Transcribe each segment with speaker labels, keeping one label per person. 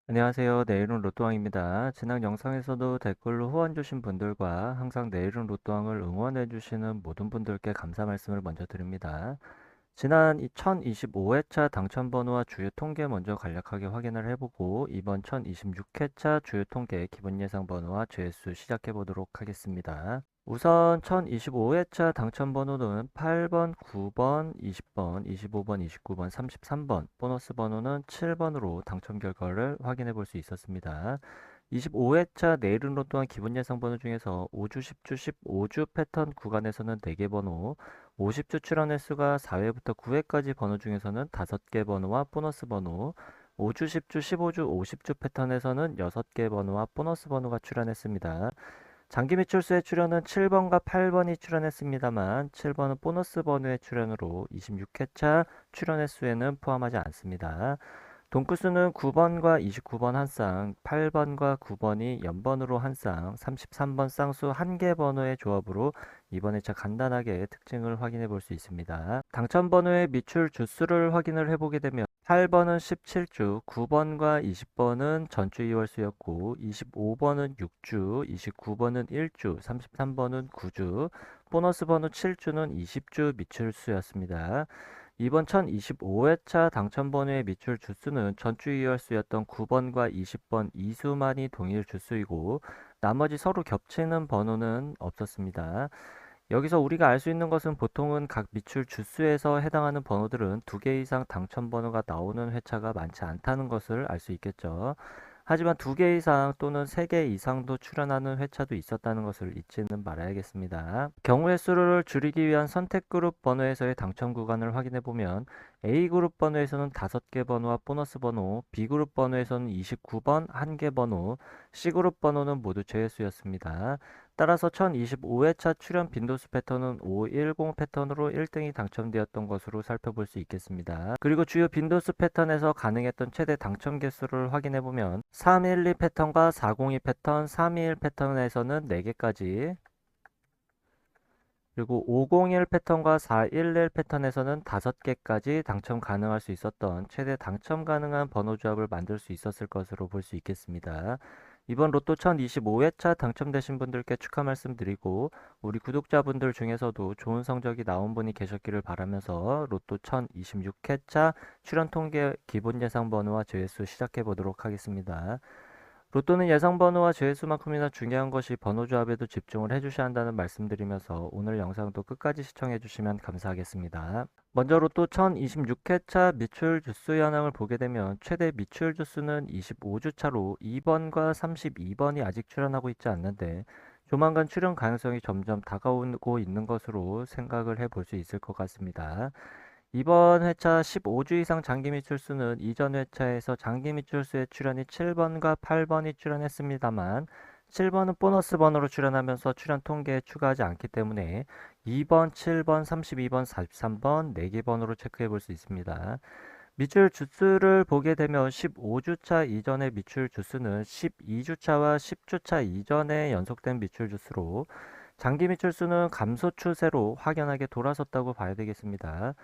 Speaker 1: 안녕하세요. 내일은 로또왕입니다. 지난 영상에서도 댓글로 후원 주신 분들과 항상 내일은 로또왕을 응원해 주시는 모든 분들께 감사 말씀을 먼저 드립니다. 지난 1025회차 당첨번호와 주요 통계 먼저 간략하게 확인을 해보고 이번 1026회차 주요 통계 기본 예상 번호와 죄수 시작해 보도록 하겠습니다. 우선 1025회차 당첨번호는 8번, 9번, 20번, 25번, 29번, 33번, 보너스 번호는 7번으로 당첨 결과를 확인해 볼 수 있었습니다. 25회차 내일은 로또한 기본 예상 번호 중에서 5주, 10주, 15주 패턴 구간에서는 4개 번호, 50주 출연 횟수가 4회부터 9회까지 번호 중에서는 5개 번호와 보너스 번호, 5주, 10주, 15주, 50주 패턴에서는 6개 번호와 보너스 번호가 출연했습니다. 장기 미출수의 출연은 7번과 8번이 출연했습니다만 7번은 보너스 번호의 출연으로 26회차 출연 횟수에는 포함하지 않습니다. 동구수는 9번과 29번 한 쌍, 8번과 9번이 연번으로 한 쌍, 33번 쌍수 1개 번호의 조합으로 이번 회차 간단하게 특징을 확인해 볼 수 있습니다. 당첨 번호의 미출 주수를 확인을 해보게 되면 8번은 17주, 9번과 20번은 전주 2월수였고 25번은 6주, 29번은 1주, 33번은 9주, 보너스 번호 7주는 20주 미출수였습니다. 이번 1025회차 당첨번호의 미출 주수는 전주 2월수였던 9번과 20번 이수만이 동일 주수이고 나머지 서로 겹치는 번호는 없었습니다. 여기서 우리가 알 수 있는 것은 보통은 각 미출 주수에서 해당하는 번호들은 2개 이상 당첨 번호가 나오는 회차가 많지 않다는 것을 알 수 있겠죠. 하지만 2개 이상 또는 3개 이상도 출연하는 회차도 있었다는 것을 잊지는 말아야겠습니다. 경우 횟수를 줄이기 위한 선택 그룹 번호에서의 당첨 구간을 확인해 보면 A그룹 번호에서는 5개 번호와 보너스 번호, B그룹 번호에서는 29번 1개 번호, C그룹 번호는 모두 제외수였습니다. 따라서 1025회차 출연 빈도수 패턴은 510 패턴으로 1등이 당첨되었던 것으로 살펴볼 수 있겠습니다. 그리고 주요 빈도수 패턴에서 가능했던 최대 당첨 개수를 확인해보면 312 패턴과 402 패턴, 321 패턴에서는 4개까지, 그리고 501 패턴과 411 패턴에서는 5개까지 당첨 가능할 수 있었던 최대 당첨 가능한 번호 조합을 만들 수 있었을 것으로 볼 수 있겠습니다. 이번 로또 1025회차 당첨되신 분들께 축하 말씀드리고 우리 구독자분들 중에서도 좋은 성적이 나온 분이 계셨기를 바라면서 로또 1026회차 출연 통계 기본 예상 번호와 제외수 시작해 보도록 하겠습니다. 로또는 예상 번호와 제외수만큼이나 중요한 것이 번호 조합에도 집중을 해주셔야 한다는 말씀드리면서 오늘 영상도 끝까지 시청해 주시면 감사하겠습니다. 먼저 로또 1026회차 미출 주수 현황을 보게 되면 최대 미출 주수는 25주차로 2번과 32번이 아직 출연하고 있지 않는데 조만간 출연 가능성이 점점 다가오고 있는 것으로 생각을 해볼 수 있을 것 같습니다. 이번 회차 15주 이상 장기 미출수는 이전 회차에서 장기 미출수의 출연이 7번과 8번이 출연했습니다만 7번은 보너스 번호로 출연하면서 출연 통계에 추가하지 않기 때문에 2번, 7번, 32번, 43번 4개 번호로 체크해 볼 수 있습니다. 미출 주수를 보게 되면 15주차 이전의 미출 주수는 12주차와 10주차 이전에 연속된 미출 주수로 장기 미출수는 감소 추세로 확연하게 돌아섰다고 봐야 되겠습니다.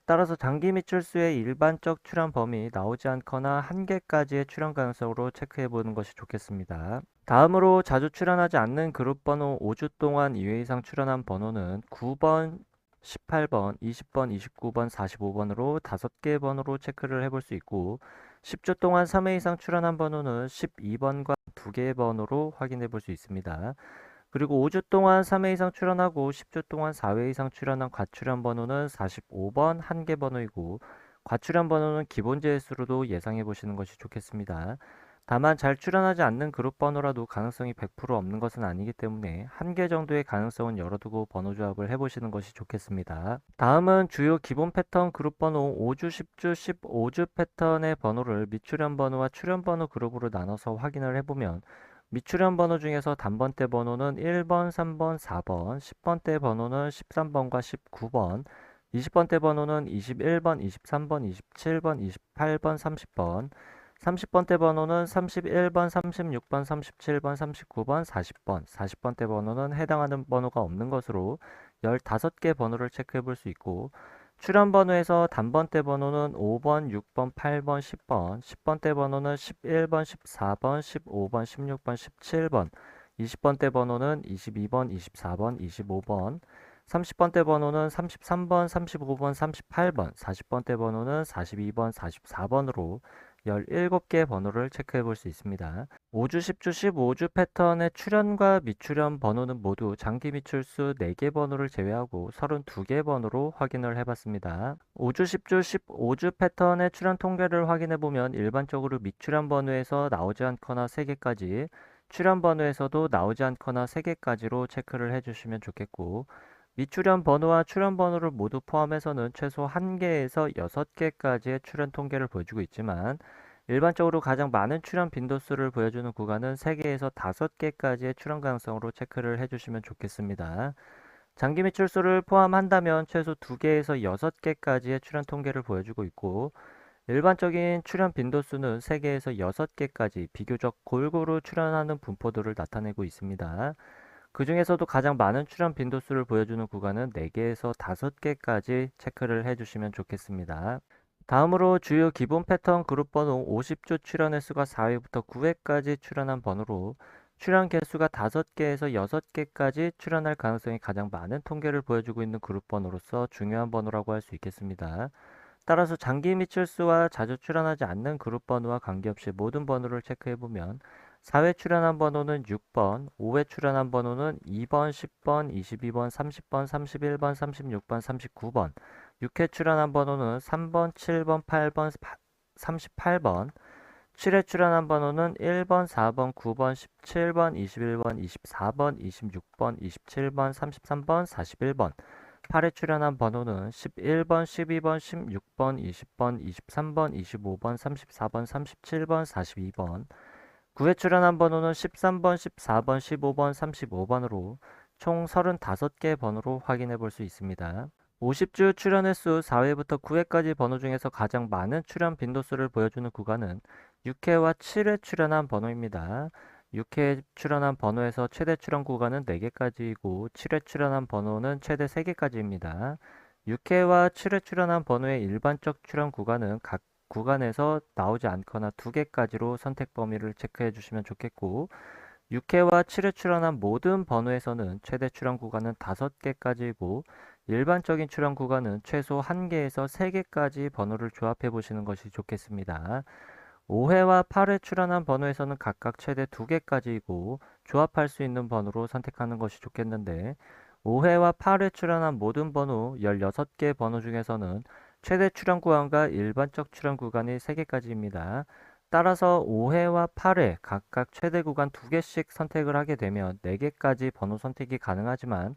Speaker 1: 따라서 장기 미출수의 일반적 출현 범위 나오지 않거나 한 개까지의 출현 가능성으로 체크해 보는 것이 좋겠습니다. 다음으로 자주 출현하지 않는 그룹 번호 5주 동안 2회 이상 출현한 번호는 9번, 18번, 20번, 29번, 45번으로 5개 번호로 체크를 해볼 수 있고 10주 동안 3회 이상 출현한 번호는 12번과 2개의 번호로 확인해 볼 수 있습니다. 그리고 5주 동안 3회 이상 출연하고 10주 동안 4회 이상 출연한 과출연 번호는 45번 1개 번호이고 과출연 번호는 기본 제수로도 예상해 보시는 것이 좋겠습니다. 다만 잘 출연하지 않는 그룹 번호라도 가능성이 100% 없는 것은 아니기 때문에 1개 정도의 가능성은 열어두고 번호 조합을 해보시는 것이 좋겠습니다. 다음은 주요 기본 패턴 그룹 번호 5주, 10주, 15주 패턴의 번호를 미출연 번호와 출연 번호 그룹으로 나눠서 확인을 해보면 미출연 번호 중에서 단번대 번호는 1번, 3번, 4번, 10번대 번호는 13번과 19번, 20번대 번호는 21번, 23번, 27번, 28번, 30번, 30번대 번호는 31번, 36번, 37번, 39번, 40번, 40번대 번호는 해당하는 번호가 없는 것으로 15개 번호를 체크해 볼 수 있고 출연 번호에서 단번대 번호는 5번, 6번, 8번, 10번, 10번대 번호는 11번, 14번, 15번, 16번, 17번, 20번대 번호는 22번, 24번, 25번, 30번대 번호는 33번, 35번, 38번, 40번대 번호는 42번, 44번으로 17개 번호를 체크해 볼 수 있습니다. 5주, 10주, 15주 패턴의 출연과 미출연 번호는 모두 장기 미출수 4개 번호를 제외하고 32개 번호로 확인을 해봤습니다. 5주, 10주, 15주 패턴의 출연 통계를 확인해 보면 일반적으로 미출연 번호에서 나오지 않거나 3개까지, 출연 번호에서도 나오지 않거나 3개까지로 체크를 해주시면 좋겠고, 미출연 번호와 출연 번호를 모두 포함해서는 최소 1개에서 6개까지의 출연 통계를 보여주고 있지만, 일반적으로 가장 많은 출연 빈도수를 보여주는 구간은 3개에서 5개까지의 출연 가능성으로 체크를 해주시면 좋겠습니다. 장기 미출수를 포함한다면 최소 2개에서 6개까지의 출연 통계를 보여주고 있고, 일반적인 출연 빈도수는 3개에서 6개까지 비교적 골고루 출연하는 분포도를 나타내고 있습니다. 그 중에서도 가장 많은 출연 빈도수를 보여주는 구간은 4개에서 5개까지 체크를 해주시면 좋겠습니다. 다음으로 주요 기본 패턴 그룹 번호 50주 출연 횟수가 4회부터 9회까지 출연한 번호로 출연 개수가 5개에서 6개까지 출연할 가능성이 가장 많은 통계를 보여주고 있는 그룹 번호로서 중요한 번호라고 할 수 있겠습니다. 따라서 장기 미출수와 자주 출연하지 않는 그룹 번호와 관계없이 모든 번호를 체크해보면 4회 출연한 번호는 6번, 5회 출연한 번호는 2번, 10번, 22번, 30번, 31번, 36번, 39번, 6회 출연한 번호는 3번, 7번, 8번, 38번, 7회 출연한 번호는 1번, 4번, 9번, 17번, 21번, 24번, 26번, 27번, 33번, 41번, 8회 출연한 번호는 11번, 12번, 16번, 20번, 23번, 25번, 34번, 37번, 42번, 9회 출연한 번호는 13번, 14번, 15번, 35번으로 총 35개 번호로 확인해 볼 수 있습니다. 50주 출연 횟수 4회부터 9회까지 번호 중에서 가장 많은 출연 빈도수를 보여주는 구간은 6회와 7회 출연한 번호입니다. 6회 출연한 번호에서 최대 출연 구간은 4개까지이고 7회 출연한 번호는 최대 3개까지입니다. 6회와 7회 출연한 번호의 일반적 출연 구간은 각 구간에서 나오지 않거나 2개까지로 선택 범위를 체크해 주시면 좋겠고, 6회와 7회 출연한 모든 번호에서는 최대 출연 구간은 5개까지이고 일반적인 출연 구간은 최소 1개에서 3개까지 번호를 조합해 보시는 것이 좋겠습니다. 5회와 8회 출연한 번호에서는 각각 최대 2개까지이고 조합할 수 있는 번호로 선택하는 것이 좋겠는데, 5회와 8회 출연한 모든 번호 16개 번호 중에서는 최대 출연 구간과 일반적 출연 구간이 3개까지입니다. 따라서 5회와 8회 각각 최대 구간 2개씩 선택을 하게 되면 4개까지 번호 선택이 가능하지만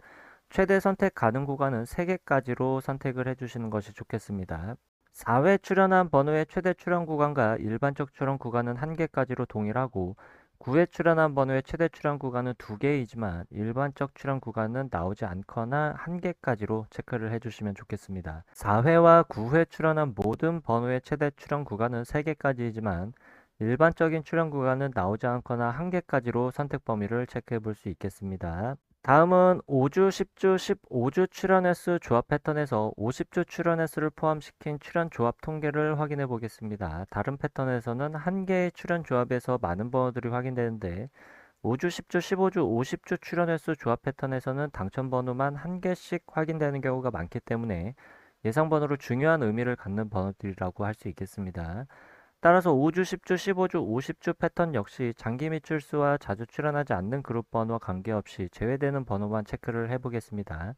Speaker 1: 최대 선택 가능 구간은 3개까지로 선택을 해주시는 것이 좋겠습니다. 4회 출연한 번호의 최대 출연 구간과 일반적 출연 구간은 1개까지로 동일하고 9회 출연한 번호의 최대 출연 구간은 2개이지만 일반적 출연 구간은 나오지 않거나 1개까지로 체크를 해주시면 좋겠습니다. 4회와 9회 출연한 모든 번호의 최대 출연 구간은 3개까지이지만 일반적인 출연 구간은 나오지 않거나 1개까지로 선택 범위를 체크해 볼 수 있겠습니다. 다음은 5주, 10주, 15주 출연 횟수 조합 패턴에서 50주 출연 횟수를 포함시킨 출연 조합 통계를 확인해 보겠습니다. 다른 패턴에서는 한 개의 출연 조합에서 많은 번호들이 확인되는데 5주, 10주, 15주, 50주 출연 횟수 조합 패턴에서는 당첨 번호만 한 개씩 확인되는 경우가 많기 때문에 예상 번호로 중요한 의미를 갖는 번호들이라고 할 수 있겠습니다. 따라서 5주, 10주, 15주, 50주 패턴 역시 장기 미출수와 자주 출연하지 않는 그룹 번호와 관계없이 제외되는 번호만 체크를 해보겠습니다.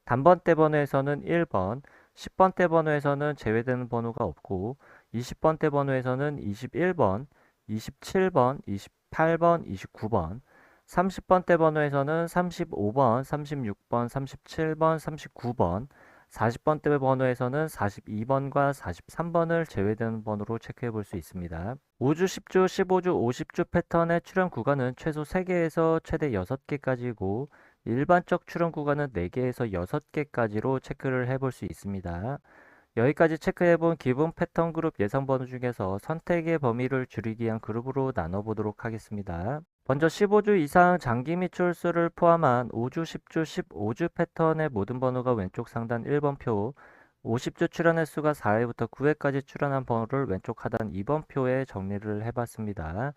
Speaker 1: 단번대 번호에서는 1번, 10번대 번호에서는 제외되는 번호가 없고 20번대 번호에서는 21번, 27번, 28번, 29번, 30번대 번호에서는 35번, 36번, 37번, 39번, 40번대 번호에서는 42번과 43번을 제외되는 번호로 체크해 볼 수 있습니다. 5주, 10주, 15주, 50주 패턴의 출연 구간은 최소 3개에서 최대 6개까지이고 일반적 출연 구간은 4개에서 6개까지로 체크를 해볼 수 있습니다. 여기까지 체크해본 기본 패턴 그룹 예상 번호 중에서 선택의 범위를 줄이기 위한 그룹으로 나눠보도록 하겠습니다. 먼저 15주 이상 장기 미출수를 포함한 5주, 10주, 15주 패턴의 모든 번호가 왼쪽 상단 1번표, 50주 출현 횟수가 4회부터 9회까지 출현한 번호를 왼쪽 하단 2번 표에 정리를 해봤습니다.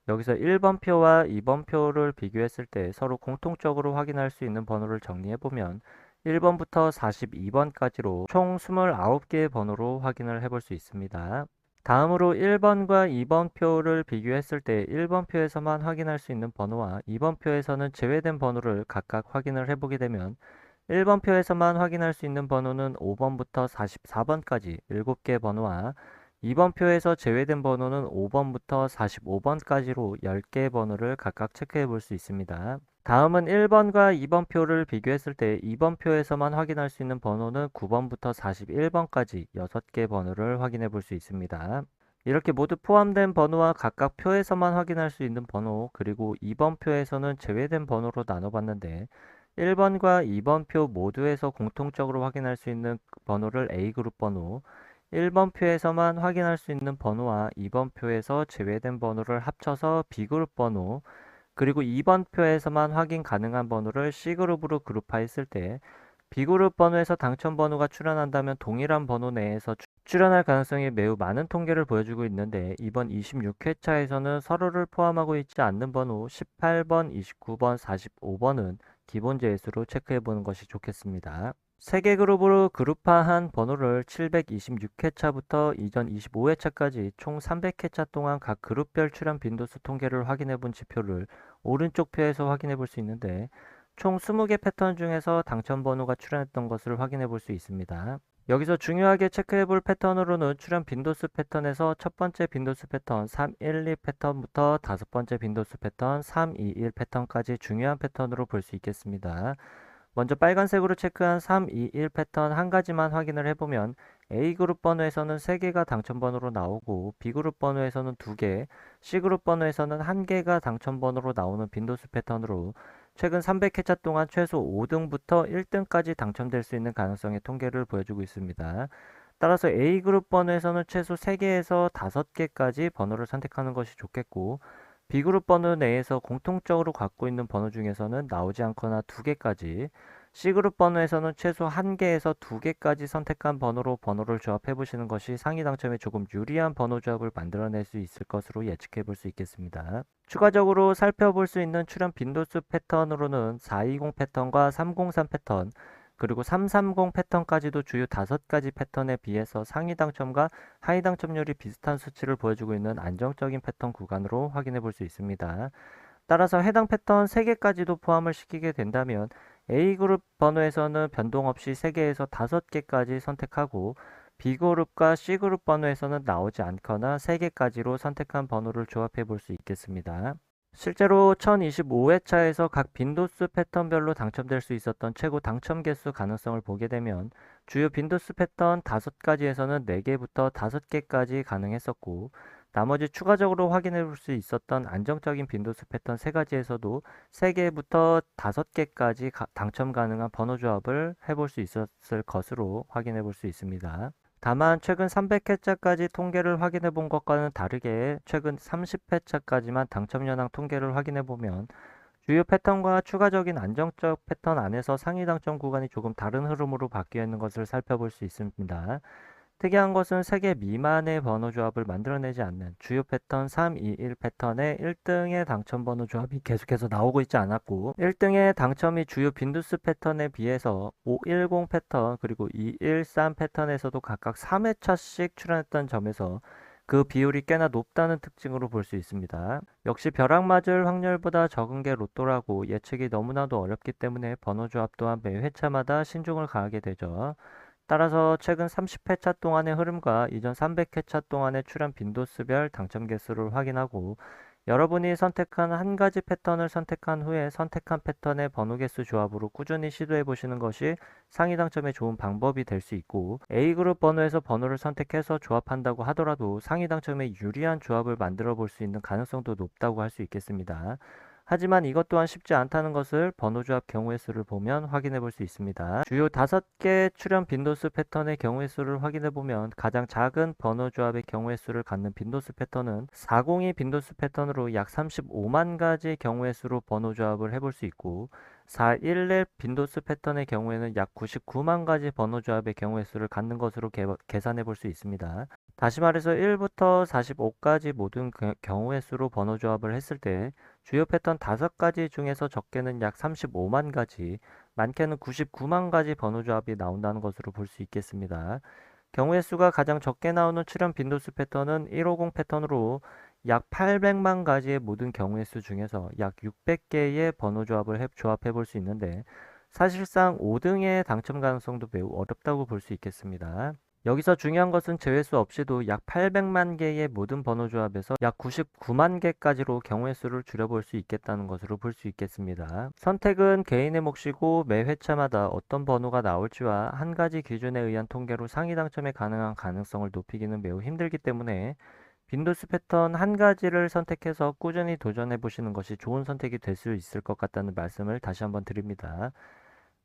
Speaker 1: 여기서 1번 표와 2번 표를 비교했을 때 서로 공통적으로 확인할 수 있는 번호를 정리해보면 1번부터 42번까지로 총 29개의 번호로 확인을 해볼 수 있습니다. 다음으로 1번과 2번 표를 비교했을 때 1번 표에서만 확인할 수 있는 번호와 2번 표에서는 제외된 번호를 각각 확인을 해보게 되면 1번 표에서만 확인할 수 있는 번호는 5번부터 44번까지 7개 번호와 2번 표에서 제외된 번호는 5번부터 45번까지로 10개의 번호를 각각 체크해 볼 수 있습니다. 다음은 1번과 2번 표를 비교했을 때 2번 표에서만 확인할 수 있는 번호는 9번부터 41번까지 6개 번호를 확인해 볼 수 있습니다. 이렇게 모두 포함된 번호와 각각 표에서만 확인할 수 있는 번호, 그리고 2번 표에서는 제외된 번호로 나눠봤는데 1번과 2번 표 모두에서 공통적으로 확인할 수 있는 번호를 A그룹 번호, 1번 표에서만 확인할 수 있는 번호와 2번 표에서 제외된 번호를 합쳐서 B그룹 번호, 그리고 2번 표에서만 확인 가능한 번호를 C그룹으로 그룹화했을 때 B그룹 번호에서 당첨 번호가 출현한다면 동일한 번호 내에서 출현할 가능성이 매우 많은 통계를 보여주고 있는데, 이번 26회차에서는 서로를 포함하고 있지 않는 번호 18번, 29번, 45번은 기본 재수로 체크해 보는 것이 좋겠습니다. 3개 그룹으로 그룹화한 번호를 726회차부터 이전 25회차까지 총 300회차 동안 각 그룹별 출현 빈도수 통계를 확인해 본 지표를 오른쪽 표에서 확인해 볼 수 있는데, 총 20개 패턴 중에서 당첨 번호가 출현했던 것을 확인해 볼 수 있습니다. 여기서 중요하게 체크해 볼 패턴으로는 출현 빈도수 패턴에서 첫 번째 빈도수 패턴 312 패턴부터 다섯 번째 빈도수 패턴 321 패턴까지 중요한 패턴으로 볼 수 있겠습니다. 먼저 빨간색으로 체크한 321 패턴 한 가지만 확인을 해보면 A그룹 번호에서는 3개가 당첨 번호로 나오고 B그룹 번호에서는 2개, C그룹 번호에서는 1개가 당첨 번호로 나오는 빈도수 패턴으로 최근 300회차 동안 최소 5등부터 1등까지 당첨될 수 있는 가능성의 통계를 보여주고 있습니다. 따라서 A그룹 번호에서는 최소 3개에서 5개까지 번호를 선택하는 것이 좋겠고, B그룹 번호 내에서 공통적으로 갖고 있는 번호 중에서는 나오지 않거나 2개까지, C그룹 번호에서는 최소 1개에서 2개까지 선택한 번호로 번호를 조합해 보시는 것이 상위 당첨에 조금 유리한 번호 조합을 만들어낼 수 있을 것으로 예측해 볼 수 있겠습니다. 추가적으로 살펴볼 수 있는 출현 빈도수 패턴으로는 420 패턴과 303 패턴, 그리고 330 패턴까지도 주요 5가지 패턴에 비해서 상위 당첨과 하위 당첨률이 비슷한 수치를 보여주고 있는 안정적인 패턴 구간으로 확인해 볼 수 있습니다. 따라서 해당 패턴 3개까지도 포함을 시키게 된다면 A그룹 번호에서는 변동 없이 3개에서 5개까지 선택하고, B그룹과 C그룹 번호에서는 나오지 않거나 3개까지로 선택한 번호를 조합해 볼 수 있겠습니다. 실제로 1025회차에서 각 빈도수 패턴별로 당첨될 수 있었던 최고 당첨 개수 가능성을 보게 되면 주요 빈도수 패턴 5가지에서는 4개부터 5개까지 가능했었고, 나머지 추가적으로 확인해 볼 수 있었던 안정적인 빈도수 패턴 3가지에서도 3개부터 5개까지 당첨 가능한 번호 조합을 해볼 수 있었을 것으로 확인해 볼 수 있습니다. 다만 최근 300회차까지 통계를 확인해 본 것과는 다르게 최근 30회차까지만 당첨 현황 통계를 확인해 보면 주요 패턴과 추가적인 안정적 패턴 안에서 상위 당첨 구간이 조금 다른 흐름으로 바뀌어 있는 것을 살펴볼 수 있습니다. 특이한 것은 3개 미만의 번호 조합을 만들어내지 않는 주요 패턴 321 패턴의 1등의 당첨 번호 조합이 계속해서 나오고 있지 않았고, 1등의 당첨이 주요 빈도수 패턴에 비해서 510 패턴 그리고 213 패턴에서도 각각 3회차씩 출현했던 점에서 그 비율이 꽤나 높다는 특징으로 볼 수 있습니다. 역시 벼락 맞을 확률보다 적은 게 로또라고 예측이 너무나도 어렵기 때문에 번호 조합 또한 매 회차마다 신중을 가하게 되죠. 따라서 최근 30회차 동안의 흐름과 이전 300회차 동안의 출현 빈도수별 당첨 개수를 확인하고, 여러분이 선택한 한 가지 패턴을 선택한 후에 선택한 패턴의 번호 개수 조합으로 꾸준히 시도해 보시는 것이 상위 당첨에 좋은 방법이 될 수 있고, A그룹 번호에서 번호를 선택해서 조합한다고 하더라도 상위 당첨에 유리한 조합을 만들어 볼 수 있는 가능성도 높다고 할 수 있겠습니다. 하지만 이것 또한 쉽지 않다는 것을 번호 조합 경우의 수를 보면 확인해 볼 수 있습니다. 주요 5개 출현 빈도수 패턴의 경우의 수를 확인해 보면 가장 작은 번호 조합의 경우의 수를 갖는 빈도수 패턴은 402 빈도수 패턴으로 약 35만 가지 경우의 수로 번호 조합을 해볼 수 있고, 411 빈도수 패턴의 경우에는 약 99만 가지 번호 조합의 경우의 수를 갖는 것으로 계산해 볼 수 있습니다. 다시 말해서 1부터 45까지 모든 경우의 수로 번호 조합을 했을 때 주요 패턴 5가지 중에서 적게는 약 35만 가지, 많게는 99만 가지 번호 조합이 나온다는 것으로 볼 수 있겠습니다. 경우의 수가 가장 적게 나오는 출현 빈도수 패턴은 150 패턴으로 약 800만 가지의 모든 경우의 수 중에서 약 600개의 번호 조합을 조합해 볼 수 있는데 사실상 5등의 당첨 가능성도 매우 어렵다고 볼 수 있겠습니다. 여기서 중요한 것은 제외수 없이도 약 800만 개의 모든 번호 조합에서 약 99만 개까지로 경우의 수를 줄여볼 수 있겠다는 것으로 볼 수 있겠습니다. 선택은 개인의 몫이고 매 회차마다 어떤 번호가 나올지와 한 가지 기준에 의한 통계로 상위 당첨에 가능한 가능성을 높이기는 매우 힘들기 때문에 빈도수 패턴 한 가지를 선택해서 꾸준히 도전해 보시는 것이 좋은 선택이 될 수 있을 것 같다는 말씀을 다시 한번 드립니다.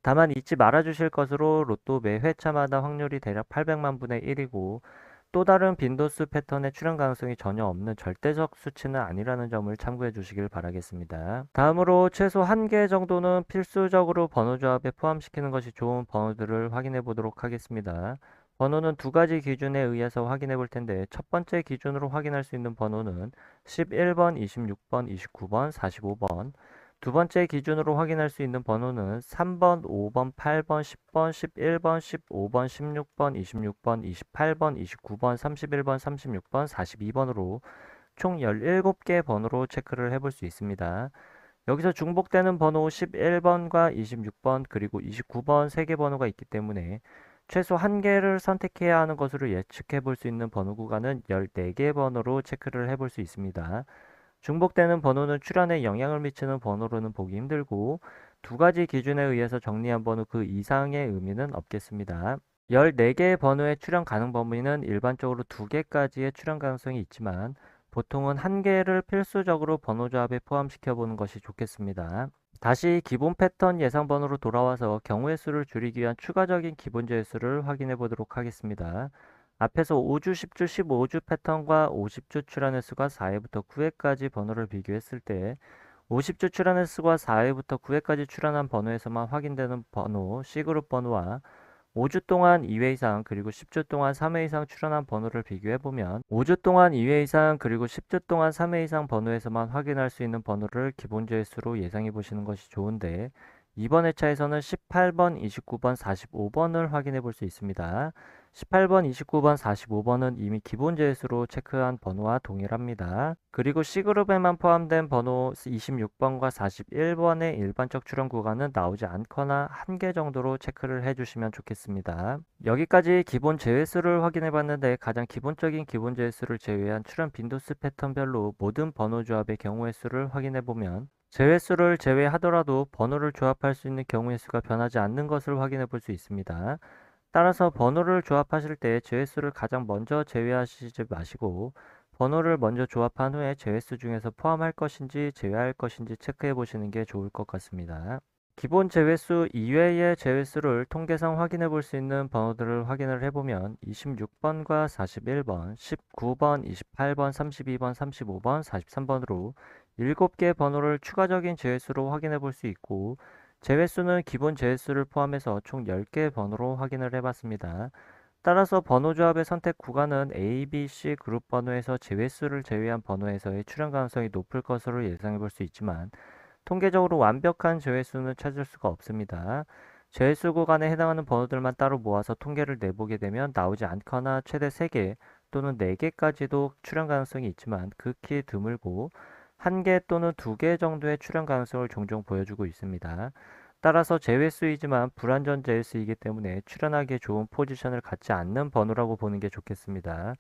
Speaker 1: 다만 잊지 말아 주실 것으로 로또 매 회차마다 확률이 대략 800만 분의 1이고 또 다른 빈도수 패턴의 출현 가능성이 전혀 없는 절대적 수치는 아니라는 점을 참고해 주시길 바라겠습니다. 다음으로 최소 1개 정도는 필수적으로 번호 조합에 포함시키는 것이 좋은 번호들을 확인해 보도록 하겠습니다. 번호는 2가지 기준에 의해서 확인해 볼 텐데 첫 번째 기준으로 확인할 수 있는 번호는 11번, 26번, 29번, 45번, 두 번째 기준으로 확인할 수 있는 번호는 3번, 5번, 8번, 10번, 11번, 15번, 16번, 26번, 28번, 29번, 31번, 36번, 42번으로 총 17개 번호로 체크를 해볼 수 있습니다. 여기서 중복되는 번호 11번과 26번 그리고 29번 3개 번호가 있기 때문에 최소 1개를 선택해야 하는 것으로 예측해 볼 수 있는 번호 구간은 14개 번호로 체크를 해볼 수 있습니다. 중복되는 번호는 출현에 영향을 미치는 번호로는 보기 힘들고 2가지 기준에 의해서 정리한 번호 그 이상의 의미는 없겠습니다. 14개의 번호의 출현 가능 범위는 일반적으로 2개까지의 출현 가능성이 있지만 보통은 1개를 필수적으로 번호 조합에 포함시켜 보는 것이 좋겠습니다. 다시 기본 패턴 예상 번호로 돌아와서 경우의 수를 줄이기 위한 추가적인 기본 제수를 확인해 보도록 하겠습니다. 앞에서 5주, 10주, 15주 패턴과 50주 출현의 수가 4회부터 9회까지 번호를 비교했을 때 50주 출현의 수가 4회부터 9회까지 출현한 번호에서만 확인되는 번호, C그룹 번호와 5주 동안 2회 이상 그리고 10주 동안 3회 이상 출현한 번호를 비교해보면 5주 동안 2회 이상 그리고 10주 동안 3회 이상 번호에서만 확인할 수 있는 번호를 기본 제수로 예상해 보시는 것이 좋은데 이번 회차에서는 18번, 29번, 45번을 확인해 볼 수 있습니다. 18번, 29번, 45번은 이미 기본 제수로 체크한 번호와 동일합니다. 그리고 C그룹에만 포함된 번호 26번과 41번의 일반적 출현 구간은 나오지 않거나 1개 정도로 체크를 해주시면 좋겠습니다. 여기까지 기본 제외수를 확인해 봤는데 가장 기본적인 기본 제외수를 제외한 출현 빈도수 패턴별로 모든 번호 조합의 경우의 수를 확인해 보면 제외수를 제외하더라도 번호를 조합할 수 있는 경우의 수가 변하지 않는 것을 확인해 볼 수 있습니다. 따라서 번호를 조합하실 때 제외수를 가장 먼저 제외하시지 마시고 번호를 먼저 조합한 후에 제외수 중에서 포함할 것인지 제외할 것인지 체크해 보시는 게 좋을 것 같습니다. 기본 제외수 이외의 제외수를 통계상 확인해 볼 수 있는 번호들을 확인을 해보면 26번과 41번, 19번, 28번, 32번, 35번, 43번으로 7개 번호를 추가적인 제외수로 확인해 볼 수 있고 제외수는 기본 제외수를 포함해서 총 10개 번호로 확인을 해봤습니다. 따라서 번호 조합의 선택 구간은 A, B, C 그룹 번호에서 제외수를 제외한 번호에서의 출현 가능성이 높을 것으로 예상해 볼 수 있지만 통계적으로 완벽한 제외수는 찾을 수가 없습니다. 제외수 구간에 해당하는 번호들만 따로 모아서 통계를 내보게 되면 나오지 않거나 최대 3개 또는 4개까지도 출현 가능성이 있지만 극히 드물고 1개 또는 2개 정도의 출현 가능성을 종종 보여주고 있습니다. 따라서 제외수이지만 불완전 제외수이기 때문에 출현하기에 좋은 포지션을 갖지 않는 번호라고 보는 게 좋겠습니다.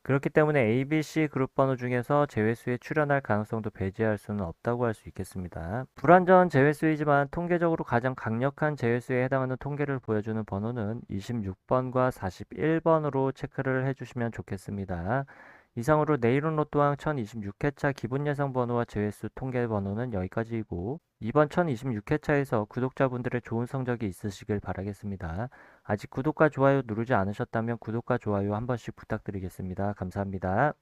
Speaker 1: 그렇기 때문에 A, B, C 그룹 번호 중에서 제외수에 출현할 가능성도 배제할 수는 없다고 할 수 있겠습니다. 불완전 제외수이지만 통계적으로 가장 강력한 제외수에 해당하는 통계를 보여주는 번호는 26번과 41번으로 체크를 해주시면 좋겠습니다. 이상으로 내일은 로또왕 1026회차 기본 예상 번호와 제외수 통계 번호는 여기까지이고 이번 1026회차에서 구독자분들의 좋은 성적이 있으시길 바라겠습니다. 아직 구독과 좋아요 누르지 않으셨다면 구독과 좋아요 한 번씩 부탁드리겠습니다. 감사합니다.